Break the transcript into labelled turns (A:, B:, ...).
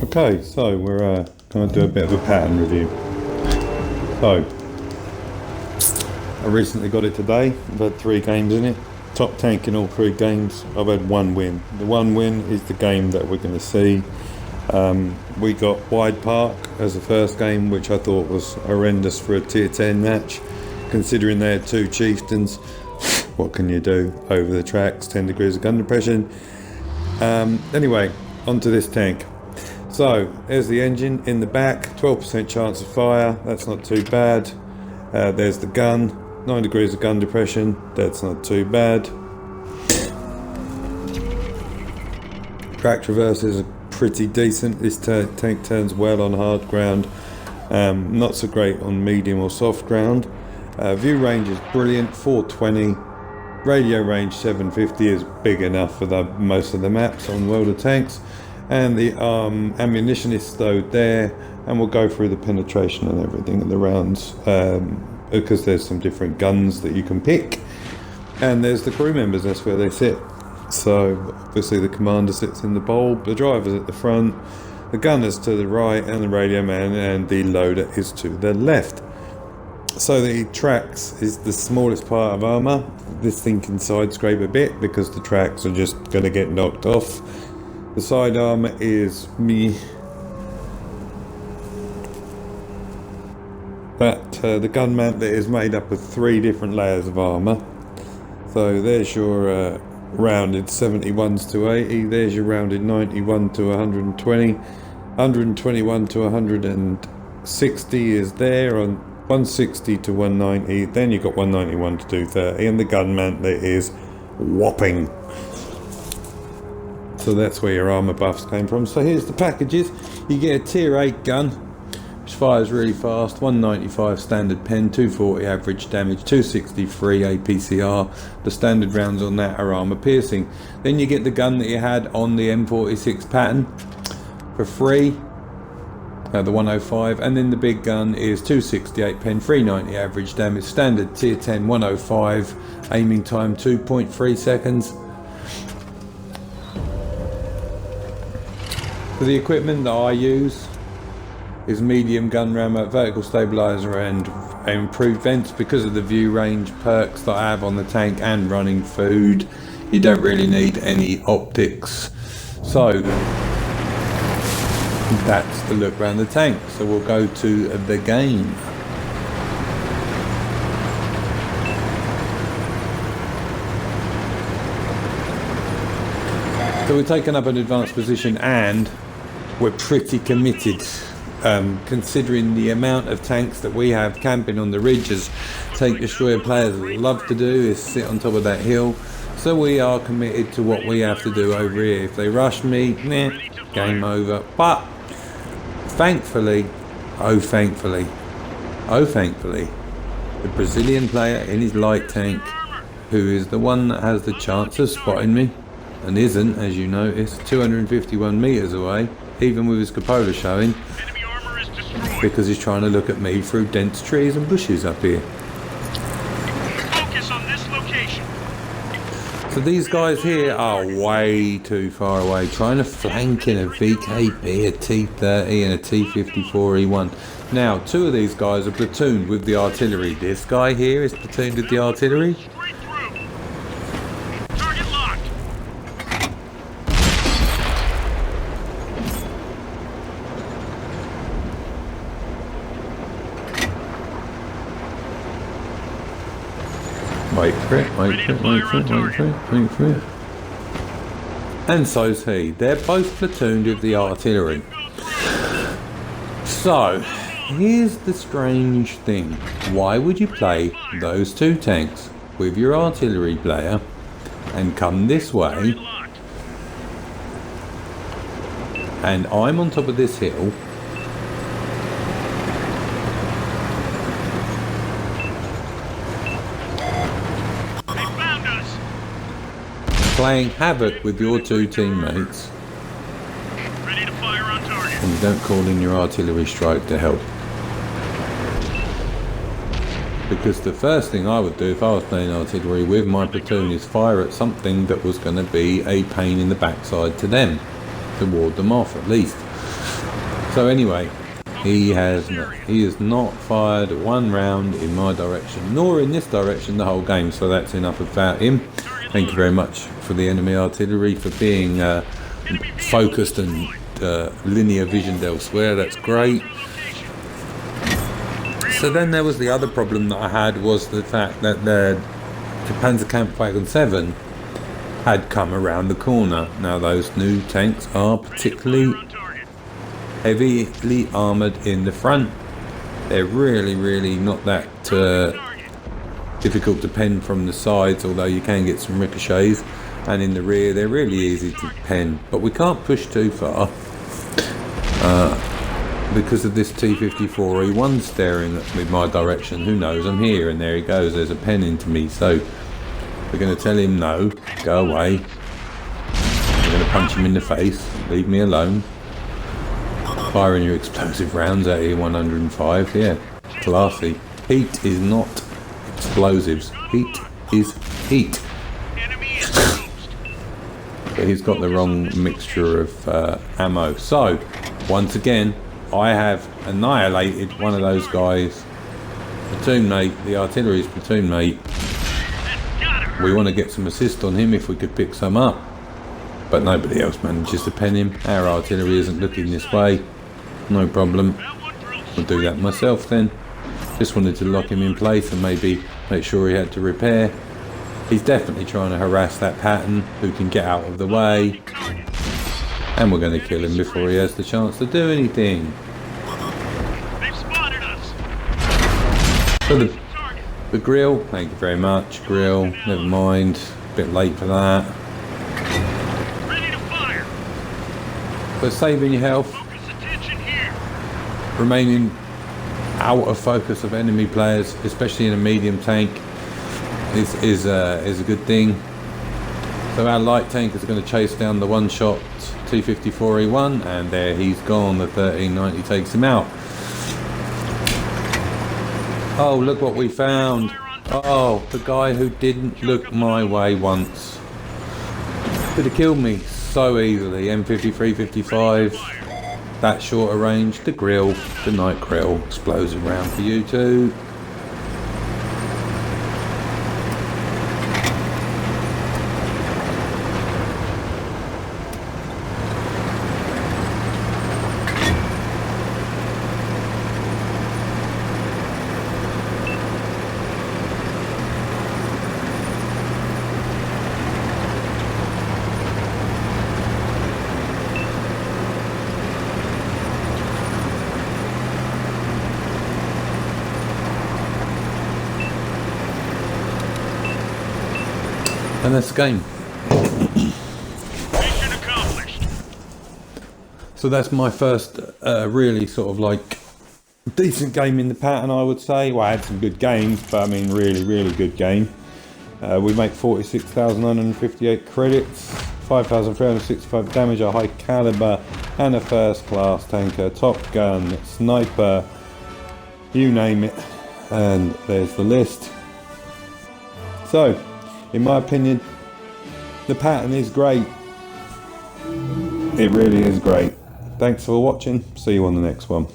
A: Okay, so we're going to do a bit of a pattern review. So, I recently got it today. I've had 3 games in it. Top tank in all 3 games. I've had 1 win. The 1 win is the game that we're going to see. We got Wide Park as the first game, which I thought was horrendous for a tier 10 match, considering they had 2 chieftains. What can you do over the tracks? 10 degrees of gun depression. Anyway, onto this tank. So there's the engine in the back, 12% chance of fire, that's not too bad. There's the gun, 9 degrees of gun depression, that's not too bad. Track traverses are pretty decent. This tank turns well on hard ground, not so great on medium or soft ground. View range is brilliant, 420. Radio range 750 is big enough for most of the maps on World of Tanks. And the ammunition is stowed there, and we'll go through the penetration and everything in the rounds, because there's some different guns that you can pick, and there's the crew members, that's where they sit. So obviously the commander sits in the bulb, the driver's at the front, the gunner's to the right, and the radio man and the loader is to the left. So the tracks is the smallest part of armour. This thing can side scrape a bit because the tracks are just going to get knocked off. The side armour is the gun mantlet is made up of 3 different layers of armour. So there's your rounded 71s to 80, there's your rounded 91 to 120, 121 to 160 is there, on 160 to 190, then you've got 191 to 230, and the gun mantlet is whopping. So that's where your armour buffs came from. So here's the packages. You get a tier 8 gun, which fires really fast, 195 standard pen, 240 average damage, 263 APCR. The standard rounds on that are armour piercing. Then you get the gun that you had on the M46 Patton for free, the 105, and then the big gun is 268 pen, 390 average damage, standard tier 10, 105, aiming time 2.3 seconds. For the equipment that I use is medium gun rammer, vertical stabilizer, and improved vents. Because of the view range perks that I have on the tank and running food, you don't really need any optics. So that's the look around the tank. So we'll go to the game. So we're taking up an advanced position, and we're pretty committed, considering the amount of tanks that we have camping on the ridges. Tank destroyer players love to do is sit on top of that hill. So we are committed to what we have to do over here. If they rush me, game over. But thankfully, oh thankfully, the Brazilian player in his light tank, who is the one that has the chance of spotting me, and isn't, as you notice, 251 metres away, even with his cupola showing, because he's trying to look at me through dense trees and bushes up here.
B: Focus on this location.
A: So these guys here are way too far away, trying to flank in a VKB, a T30 and a T54E1. Now, 2 of these guys are platooned with the artillery. This guy here is platooned with the artillery. Wait for it, wait for it, wait for it, wait for it, wait for it. And so's he. They're both platooned with the artillery. So, here's the strange thing. Why would you play those 2 tanks with your artillery player and come this way, and I'm on top of this hill, playing havoc with your 2 teammates,
B: Ready to fire on target.
A: and you don't call in your artillery strike to help? Because the first thing I would do if I was playing artillery with my platoon is fire at something that was going to be a pain in the backside to them, to ward them off at least. So anyway, he has not fired one round in my direction, nor in this direction the whole game. So that's enough about him. Thank you very much for the enemy artillery for being focused and linear visioned elsewhere. That's great. So then there was the other problem that I had, was the fact that the Panzerkampfwagen 7 had come around the corner. Now those new tanks are particularly heavily armoured in the front. They're really not that difficult to pen from the sides, although you can get some ricochets, and in the rear they're really easy to pen, but we can't push too far because of this T-54E1 staring at me my direction. Who knows, I'm here, and there he goes, there's a pen into me. So we're going to tell him no, go away. We're going to punch him in the face, leave me alone. Firing your explosive rounds at E105, yeah, classy. Heat is not explosives, heat is heat. But he's got the wrong mixture of ammo. So once again, I have annihilated one of those guys. Platoon mate, the artillery's platoon mate. We want to get some assist on him if we could pick some up, but nobody else manages to pen him. Our artillery isn't looking this way. No problem, I'll do that myself then. Just wanted to lock him in place and maybe make sure he had to repair. He's definitely trying to harass that Patton, who can get out of the way, and we're going to kill him before he has the chance to do anything.
B: They've spotted us.
A: So the grill, thank you very much. Grill, never mind, a bit late for that.
B: Ready to fire.
A: But saving your health,
B: Focus attention here.
A: remaining out of focus of enemy players, especially in a medium tank, is a good thing. So our light tank is going to chase down the one-shot T-54E1, and there he's gone. The 1390 takes him out. Oh, look what we found. Oh, the guy who didn't look my way once could have killed me so easily. M53, 55, that shorter range. The grill, the night grill, explosive round for you too. And that's the game.
B: Mission accomplished.
A: So that's my first really sort of like decent game in the Patton, I would say. Well, I had some good games, but I mean really good game. We make 46,958 credits, 5,365 damage, a high caliber and a first class tanker, top gun, sniper, you name it, and there's the list. So in my opinion, the Patton is great. It really is great. Thanks for watching. See you on the next one.